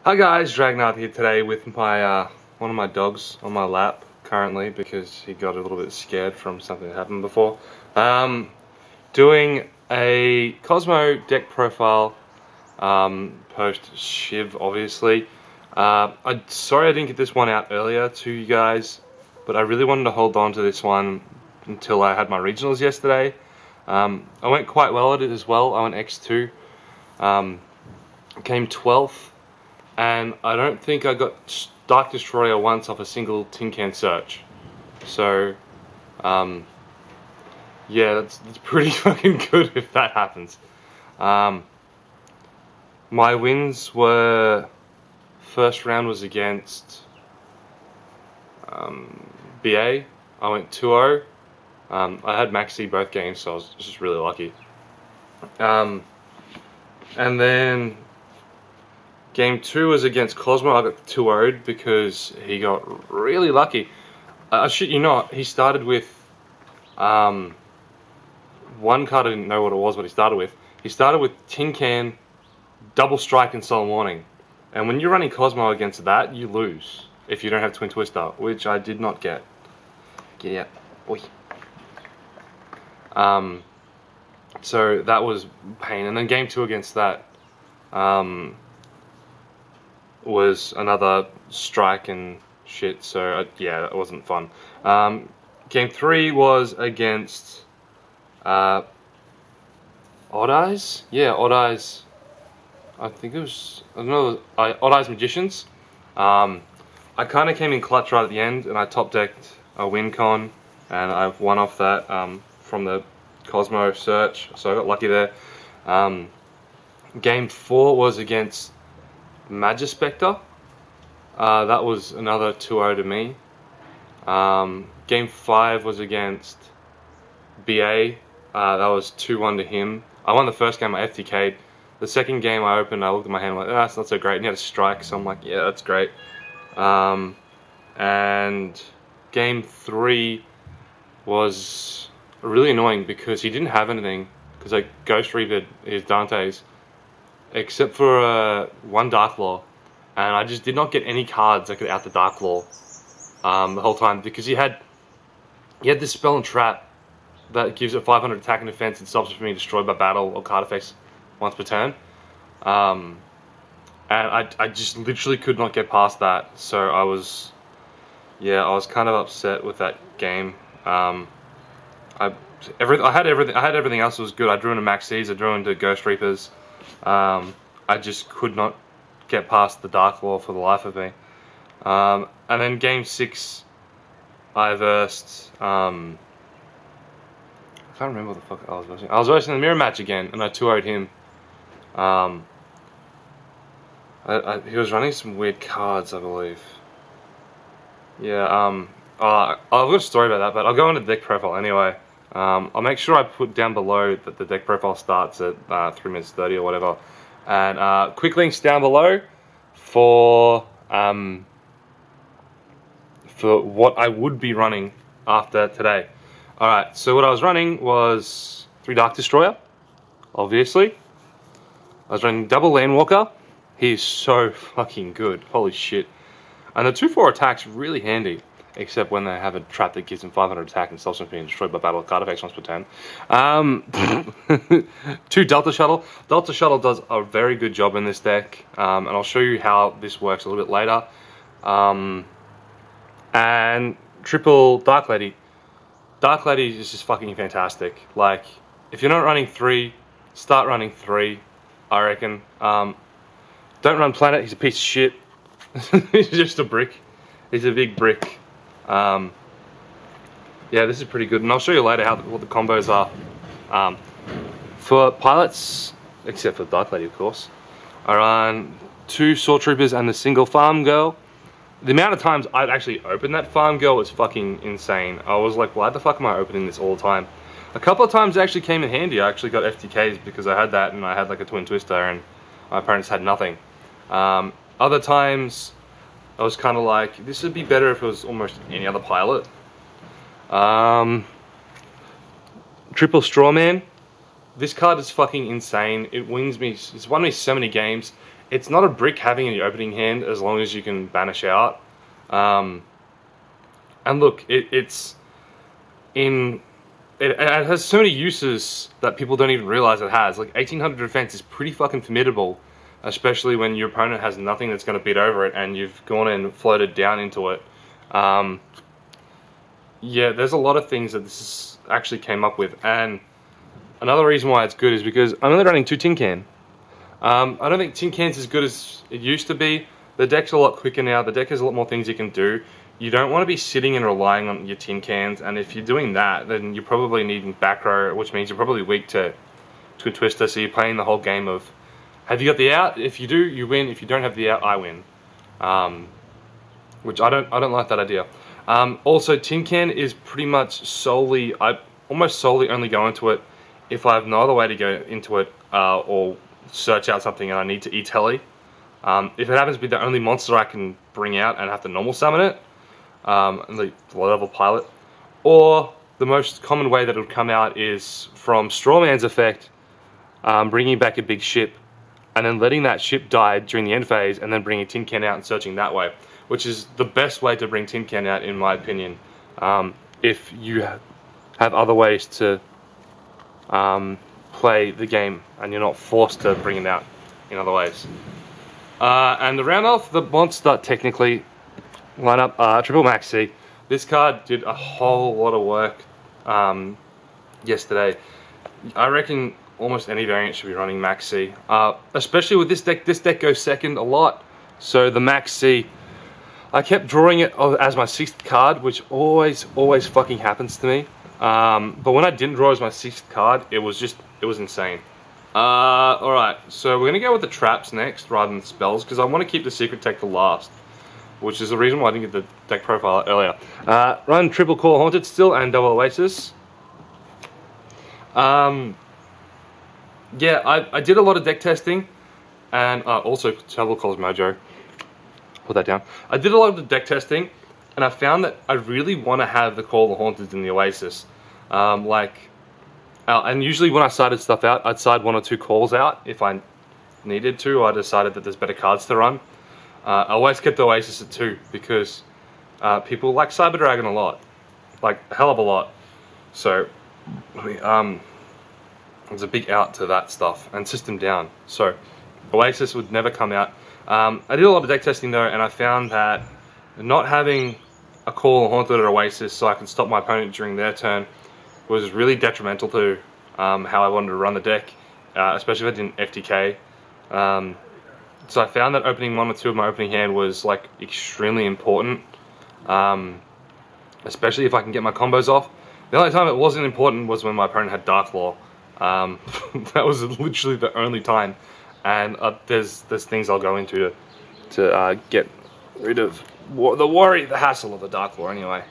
Hi guys, Dragoneither here today with my one of my dogs on my lap currently because he got a little bit scared from something that happened before. Doing a Kozmo deck profile post Shiv, obviously. I'm sorry I didn't get this one out earlier to you guys, but I really wanted to hold on to this one until I had my regionals yesterday. I went quite well at it as well. I went X2, came 12th. And I don't think I got Dark Destroyer once off a single tin can search. So, yeah, that's pretty fucking good if that happens. My wins were, first round was against BA. I went 2-0. I had Maxi both games, so I was just really lucky. And then Game 2 was against Kozmo. I got 2-0'd because he got really lucky. I shit you not, he started with one card. I didn't know what it was, what he started with. He started with Tin Can, Double Strike, and Soul Warning. And when you're running Kozmo against that, you lose if you don't have Twin Twister, which I did not get. Get out, boy. So that was pain. And then Game 2 against that was another strike and shit, so yeah, it wasn't fun. Game 3 was against Odd Eyes? Yeah, Odd Eyes. I think it was, I don't know, Odd Eyes Magicians. I kind of came in clutch right at the end, and I top decked a win con, and I've won off that from the Kozmo search, so I got lucky there. Game 4 was against Magispector. That was another 2-0 to me. Game 5 was against BA. That was 2-1 to him. I won the first game, I FTK'd. The second game I opened, I looked at my hand, I'm like, that's not so great. And he had a strike, so I'm like, yeah, that's great. And game 3 was really annoying because he didn't have anything, because I Ghost Reapered his Dante's, except for one Dark Law, and I just did not get any cards that could out the Dark Law the whole time, because he had this spell and trap that gives it 500 attack and defense and stops it from being destroyed by battle or card effects once per turn. And I just literally could not get past that, so I was kind of upset with that game. I had everything else that was good. I drew into Maxis, I drew into Ghost Reapers. I just could not get past the Dark Law for the life of me. And then game 6, I versed, I can't remember what the fuck I was versing. I was versing the mirror match again, and I 2-0'd him. He was running some weird cards, I believe. Yeah, I've got a story about that, but I'll go into the deck profile anyway. I'll make sure I put down below that the deck profile starts at 3 minutes 30 or whatever. And quick links down below for what I would be running after today. Alright, so what I was running was 3 Dark Destroyer, obviously. I was running double Landwalker. He's so fucking good, holy shit. And the 2-4 attack's really handy, except when they have a trap that gives them 500 attack and stops them from being destroyed by battle card effects once per turn. 2 Delta Shuttle. Delta Shuttle does a very good job in this deck, and I'll show you how this works a little bit later. And triple Dark Lady. Dark Lady is just fucking fantastic. Like, if you're not running 3, start running 3, I reckon. Don't run Planet, he's a piece of shit. He's just a brick. He's a big brick. Yeah, this is pretty good, and I'll show you later what the combos are. For pilots, except for Dark Lady, of course, I run 2 Sword Troopers and the single Farm Girl. The amount of times I've actually opened that Farm Girl was fucking insane. I was like, why the fuck am I opening this all the time? A couple of times it actually came in handy. I actually got FTKs because I had that, and I had like a Twin Twister, and my parents had nothing. Other times I was kind of like, this would be better if it was almost any other pilot. Triple Strawman. This card is fucking insane. It wins me. It's won me so many games. it's not a brick having in your opening hand as long as you can banish out. And look, it has so many uses that people don't even realize it has. Like 1800 defense is pretty fucking formidable, especially when your opponent has nothing that's going to beat over it and you've gone and floated down into it. Yeah, there's a lot of things that this actually came up with, and another reason why it's good is because I'm only running 2 tin can. I don't think tin can's as good as it used to be. The deck's a lot quicker now. The deck has a lot more things you can do. You don't want to be sitting and relying on your tin cans, and if you're doing that, then you're probably needing back row, which means you're probably weak to Twin Twister, so you're playing the whole game of, have you got the out? If you do, you win. If you don't have the out, I win. Which I don't like that idea. Also, tin can is pretty much solely, I almost solely only go into it if I have no other way to go into it, or search out something and I need to e-tele. If it happens to be the only monster I can bring out and have to normal summon it, and the low level pilot, or the most common way that it would come out is from Strawman's effect, bringing back a big ship and then letting that ship die during the end phase and then bringing Tin Can out and searching that way, which is the best way to bring Tin Can out in my opinion, if you have other ways to play the game and you're not forced to bring it out in other ways. And to round off the monster technically lineup, Triple Maxi. This card did a whole lot of work yesterday. I reckon almost any variant should be running Maxi, especially with this deck. This deck goes second a lot, so the Maxi, I kept drawing it as my 6th card, which always fucking happens to me. But when I didn't draw as my 6th card, it was insane. Alright, so we're going to go with the traps next rather than spells, because I want to keep the secret tech to last, which is the reason why I didn't get the deck profile earlier. Run triple Core Haunted still and double Oasis. Yeah, I did a lot of deck testing, and also double Cosmo. Put that down. I did a lot of the deck testing, and I found that I really want to have the Call of the Haunted in the Oasis. And usually when I sided stuff out, I'd side 1 or 2 calls out if I needed to, or I decided that there's better cards to run. I always kept the Oasis at 2 because people like Cyber Dragon a lot, like a hell of a lot. So there's a big out to that stuff, and System Down. So Oasis would never come out. I did a lot of deck testing though, and I found that not having a Call of Haunted or Oasis so I can stop my opponent during their turn was really detrimental to how I wanted to run the deck, especially if I didn't FTK. So I found that opening 1 or 2 of my opening hand was like extremely important, especially if I can get my combos off. The only time it wasn't important was when my opponent had Dark Law. That was literally the only time, and there's things I'll go into to get rid of the hassle of the Dark Law anyway.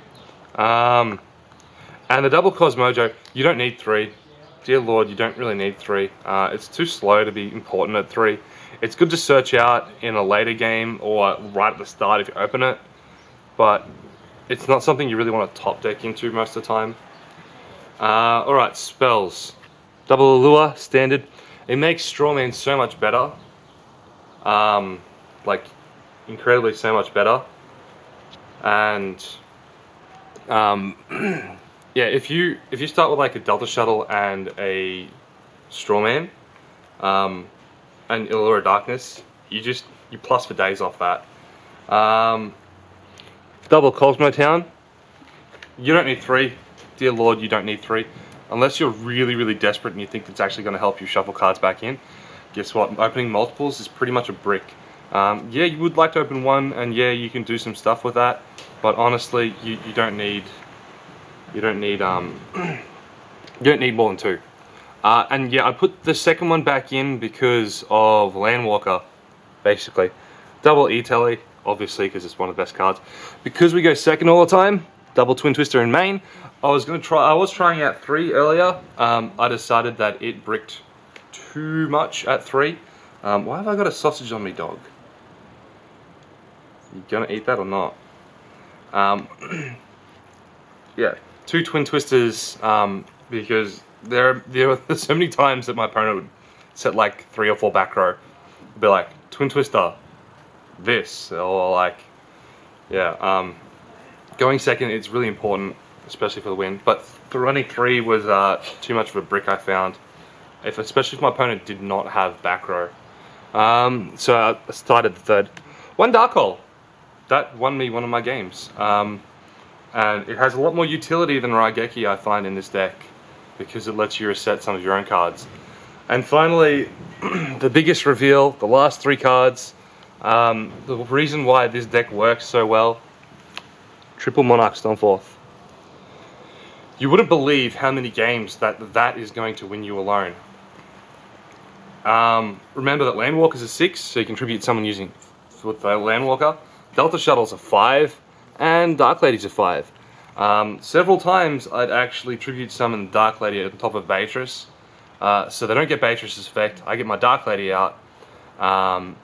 And the double Cosmojo, you don't need 3. Dear Lord, you don't really need 3. It's too slow to be important at 3. It's good to search out in a later game or right at the start if you open it, but it's not something you really want to top deck into most of the time. Alright, spells. Double Allure, standard. It makes Strawman so much better. Like, incredibly so much better. And yeah, if you start with like a Delta Shuttle and a Strawman, and Allure of Darkness, you plus for days off that. Double Cosmo Town. You don't need 3. Dear Lord, you don't need 3. Unless you're really desperate and you think it's actually going to help you shuffle cards back in. Guess what? Opening multiples is pretty much a brick. Yeah, you would like to open 1, and yeah, you can do some stuff with that. But honestly, you don't need you don't need more than 2. And yeah, I put the second one back in because of Landwalker, basically. Double E-Tele, obviously, because it's one of the best cards. Because we go second all the time, double Twin Twister in main. I was trying out 3 earlier. I decided that it bricked too much at 3. Why have I got a sausage on me, dog? You gonna eat that or not? Yeah, 2 Twin Twisters, because there were so many times that my opponent would set like 3 or 4 back row. Be like, Twin Twister, this, or like, yeah, going second is really important, especially for the win. But running 3 was too much of a brick, I found, especially if my opponent did not have back row. So I started the third. 1 dark hole. That won me one of my games. And it has a lot more utility than Raigeki, I find, in this deck, because it lets you reset some of your own cards. And finally, the biggest reveal, the last 3 cards. The reason why this deck works so well: triple Monarch Stormforth. You wouldn't believe how many games that is going to win you alone. Remember that Landwalker's a 6, so you can tribute someone using with the Landwalker. Delta Shuttle's a 5, and Dark Lady's a 5. Several times I'd actually tribute summon Dark Lady on top of Beatrice, so they don't get Beatrice's effect. I get my Dark Lady out, and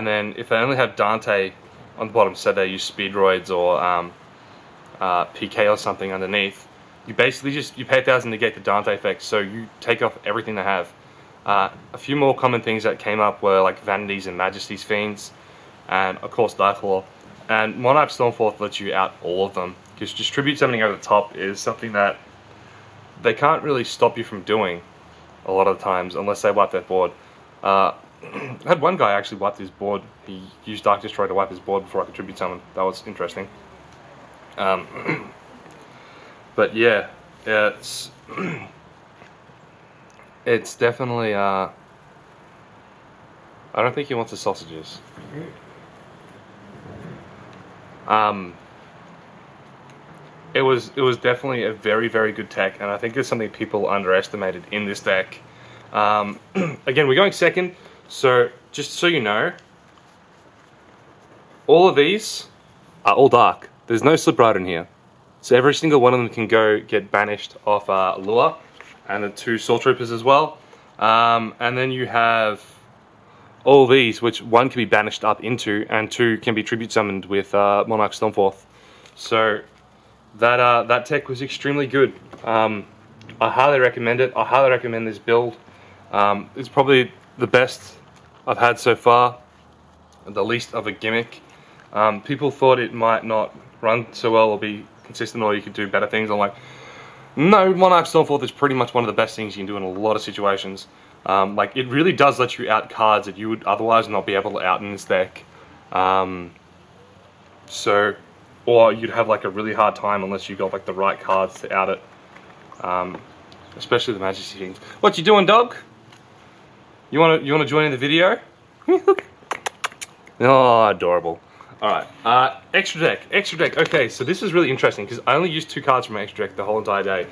then if they only have Dante on the bottom, so they use Speedroids or PK or something underneath, you basically you pay 1,000 to negate the Dante effect, so you take off everything they have. A few more common things that came up were like Vanities and Majesty's Fiends, and of course Dark Law. And Monarch Stormforth lets you out all of them, because just tribute summoning over the top is something that they can't really stop you from doing a lot of the times unless they wipe their board. I had one guy actually wipe his board. He used Dark Destroy to wipe his board before I could tribute summon. That was interesting. But yeah, it's definitely, I don't think he wants the sausages. It was definitely a very, very good tech, and I think it's something people underestimated in this deck. Again, we're going second, so just so you know, all of these are all dark. There's no Slip Rider in here. So every single one of them can go get banished off Lure, and the 2 Soul Troopers as well. And then you have all these, which 1 can be banished up into, and 2 can be tribute summoned with Monarch Stormforth. So that tech was extremely good. I highly recommend it. I highly recommend this build. It's probably the best I've had so far, the least of a gimmick. People thought it might not run so well or be consistent, or you could do better things. I'm like, no, Monarch Stormforth is pretty much one of the best things you can do in a lot of situations. Like, it really does let you out cards that you would otherwise not be able to out in this deck. Or you'd have like a really hard time unless you got like the right cards to out it. Especially the Majesty Kings. What you doing, dog? You wanna join in the video? Oh, adorable. Alright, extra deck. Okay, so this is really interesting because I only used 2 cards from my extra deck the whole entire day.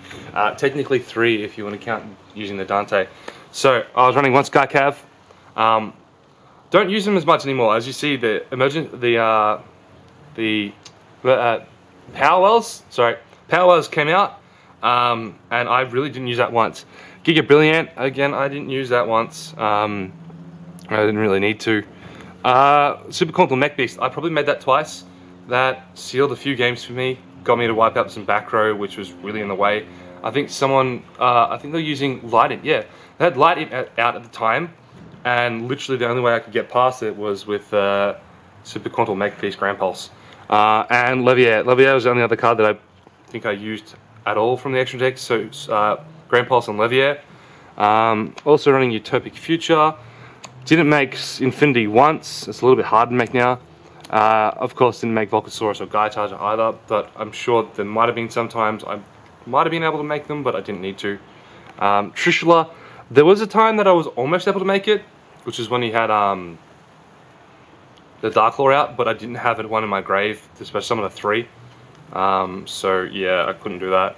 Technically 3 if you want to count using the Dante. So I was running 1 Sky Cav. Don't use them as much anymore. As you see, the Power Wells came out, and I really didn't use that once. Giga Brilliant, again, I didn't use that once. I didn't really need to. Super Quantum Mech Beast, I probably made that twice. That sealed a few games for me, got me to wipe out some back row, which was really in the way. I think someone, I think they're using Light Imp, yeah. They had Light Imp out at the time, and literally the only way I could get past it was with Super Quantum Mech Beast Grand Pulse. And Levier. Levier was the only other card that I think I used at all from the extra deck, so Grand Pulse and Levier. Also running Utopic Future. Didn't make Infinity once, it's a little bit hard to make now. Of course didn't make Volcasaurus or Gaia Charger either, but I'm sure there might have been some times I might have been able to make them, but I didn't need to. Trishula, there was a time that I was almost able to make it, which is when he had the Dark Law out, but I didn't have it one in my grave, especially some of the 3. So yeah, I couldn't do that.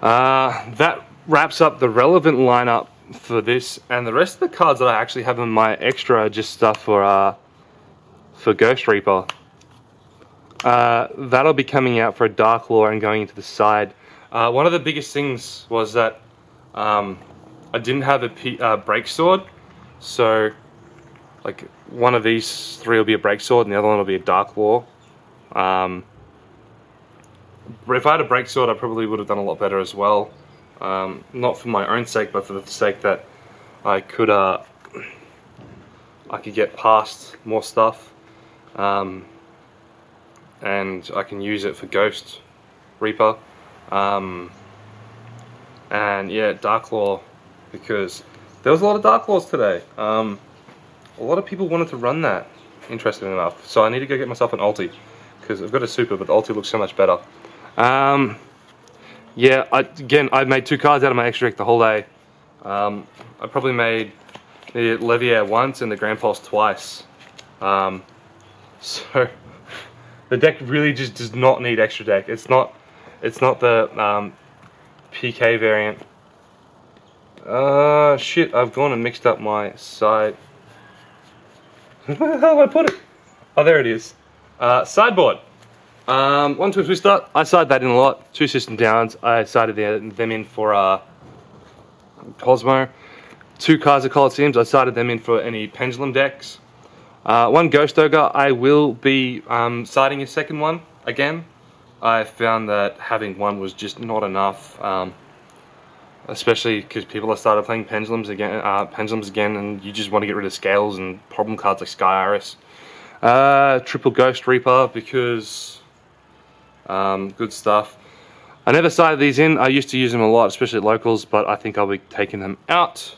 That wraps up the relevant lineup for this, and the rest of the cards that I actually have in my extra are just stuff for Ghost Reaper. That'll be coming out for a Dark Law and going into the side. One of the biggest things was that I didn't have a break sword, so like one of these 3 will be a break sword and the other one will be a Dark Law. If I had a break sword, I probably would have done a lot better as well. Not for my own sake, but for the sake that I I could get past more stuff, and I can use it for Ghost Reaper, and yeah, Dark Claw, because there was a lot of Dark Claws today. A lot of people wanted to run that, interesting enough, so I need to go get myself an ulti, because I've got a super, but the ulti looks so much better. Yeah, I made 2 cards out of my extra deck the whole day. I probably made the Leviair once and the Grand Pulse twice. So the deck really just does not need extra deck. It's not the PK variant. Shit, I've gone and mixed up my side. Where the hell did I put it? Oh, there it is. Sideboard. 1 2 twister. I sided that in a lot. 2 system downs. I sided them in for Kozmo. 2 cards of Colosseums. I sided them in for any pendulum decks. 1 Ghost Ogre. I will be siding a second one again. I found that having 1 was just not enough, especially because people have started playing pendulums again, and you just want to get rid of scales and problem cards like Sky Iris. Triple Ghost Reaper because good stuff. I never sided these in. I used to use them a lot, especially at locals, but I think I'll be taking them out.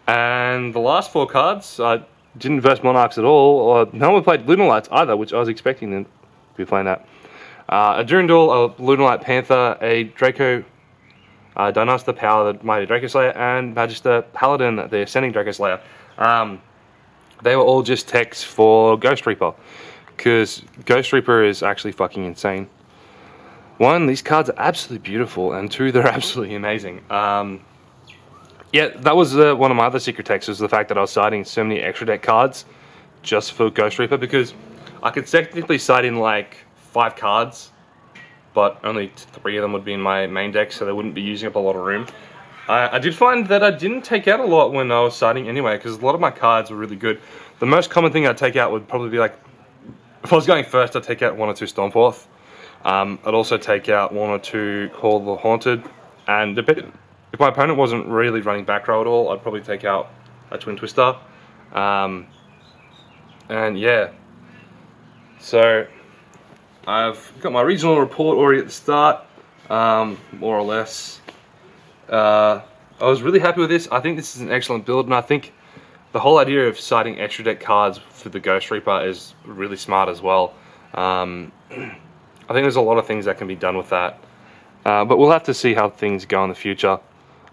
And the last 4 cards, I didn't verse Monarchs at all, or no one played Lunalights either, which I was expecting them to be playing that. A Durandal, a Lunalight Panther, a Draco Dinosaur Power, the Mighty Draco Slayer, and Magister Paladin, the Ascending Draco Slayer. They were all just techs for Ghost Reaper, because Ghost Reaper is actually fucking insane. 1, these cards are absolutely beautiful, and 2, they're absolutely amazing. Yeah, that was one of my other secret techs, was the fact that I was siding so many extra deck cards just for Ghost Reaper, because I could technically side in like 5 cards, but only 3 of them would be in my main deck, so they wouldn't be using up a lot of room. I did find that I didn't take out a lot when I was siding anyway, because a lot of my cards were really good. The most common thing I'd take out would probably be like, if I was going first, I'd take out 1 or 2 Stormforth. I'd also take out 1 or 2 Call the Haunted, and if my opponent wasn't really running back row at all, I'd probably take out a Twin Twister. And yeah, so I've got my regional report already at the start, more or less. I was really happy with this. I think this is an excellent build, and I think the whole idea of siding extra deck cards for the Ghost Reaper is really smart as well. I think there's a lot of things that can be done with that, but we'll have to see how things go in the future.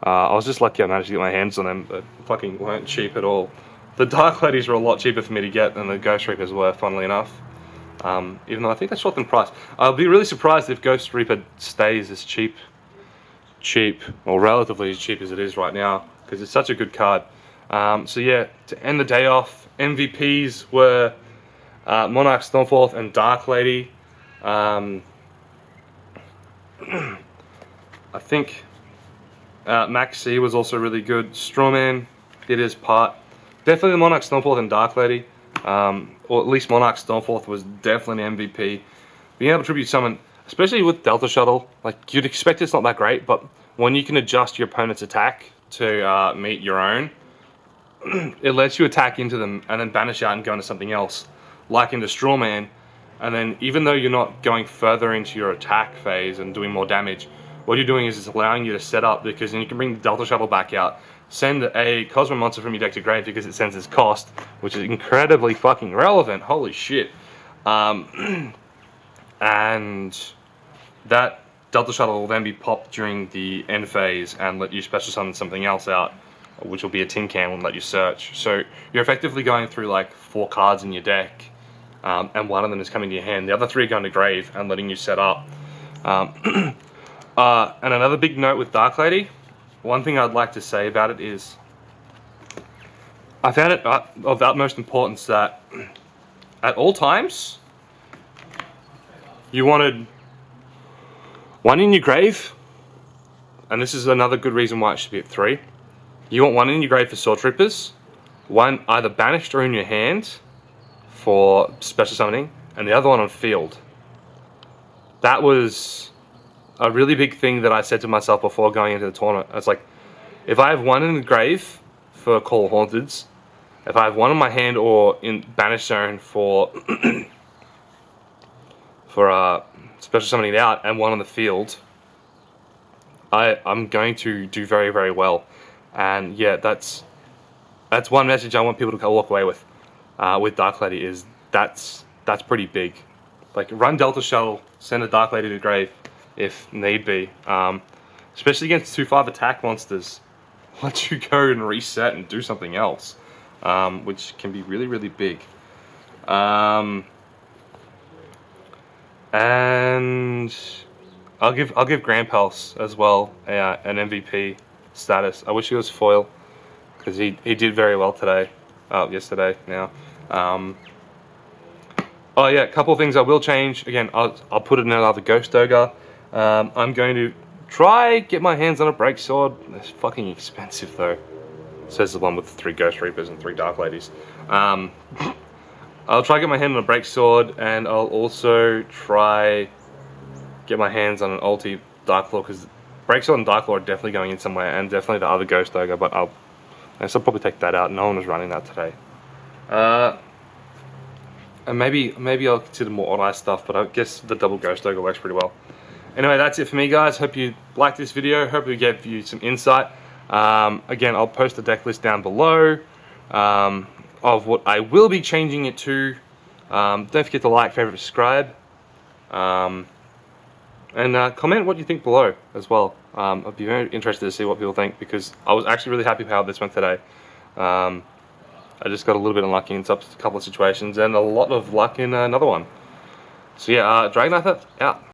I was just lucky I managed to get my hands on them, but fucking weren't cheap at all. The Dark Ladies were a lot cheaper for me to get than the Ghost Reapers were, funnily enough. Even though I think they shot in price. I'll be really surprised if Ghost Reaper stays as cheap, or relatively as cheap as it is right now, because it's such a good card. So yeah, to end the day off, MVPs were Monarch, Stormforth, and Dark Lady. I think Max C was also really good. Strawman did his part. Definitely the Monarch, Stormforth, and Dark Lady. Or at least Monarch Stormforth was definitely an MVP. Being able to tribute summon, especially with Delta Shuttle, like you'd expect it's not that great, but when you can adjust your opponent's attack to meet your own, it lets you attack into them and then banish out and go into something else, like into Strawman. And then even though you're not going further into your attack phase and doing more damage, what you're doing is it's allowing you to set up, because then you can bring the Delta Shuttle back out, send a Kozmo monster from your deck to grave because it sends its cost, which is incredibly fucking relevant, holy shit. And that Delta Shuttle will then be popped during the end phase and let you special summon something else out, which will be a tin can and let you search. So you're effectively going through like 4 cards in your deck, and 1 of them is coming to your hand. The other 3 are going to grave and letting you set up. And another big note with Dark Lady, one thing I'd like to say about it is, I found it of the utmost importance that at all times, you wanted 1 in your grave, and this is another good reason why it should be at 3. You want 1 in your grave for Sword Troopers, 1 either banished or in your hand for special summoning, and the other one on field. That was a really big thing that I said to myself before going into the tournament. It's like, if I have 1 in the grave for Call Haunteds. If I have one in my hand or in Banish Zone for special summoning it out, and one on the field, I'm going to do very, very well. And yeah, that's one message I want people to walk away with Dark Lady, is that's pretty big. Like, run Delta Shuttle, send a Dark Lady to the grave if need be. Especially against 2/5 attack monsters. Let you go and reset and do something else, which can be really, really big. And I'll give Grand Pulse as well an MVP status. I wish he was foil, because he did very well today, yesterday now. Oh yeah, a couple of things I will change. Again, I'll put it in another Ghost Ogre. I'm going to try get my hands on a Break Sword. It's fucking expensive though. Says the one with 3 Ghost Reapers and 3 Dark Ladies. I'll try get my hand on a Break Sword, and I'll also try get my hands on an ulti Dark Lord, because Break Sword and Dark Lord are definitely going in somewhere, and definitely the other Ghost Ogre, but I'll probably take that out. No one was running that today. And maybe I'll consider more Odd Eye stuff, but I guess the double Ghost Ogre works pretty well. Anyway, that's it for me, guys. Hope you liked this video. Hope it gave you some insight. Again, I'll post the deck list down below of what I will be changing it to. Don't forget to like, favorite, subscribe, and comment what you think below as well. I'd be very interested to see what people think, because I was actually really happy with how this went today. I just got a little bit unlucky in a couple of situations, and a lot of luck in another one. So yeah, Dragoneither out.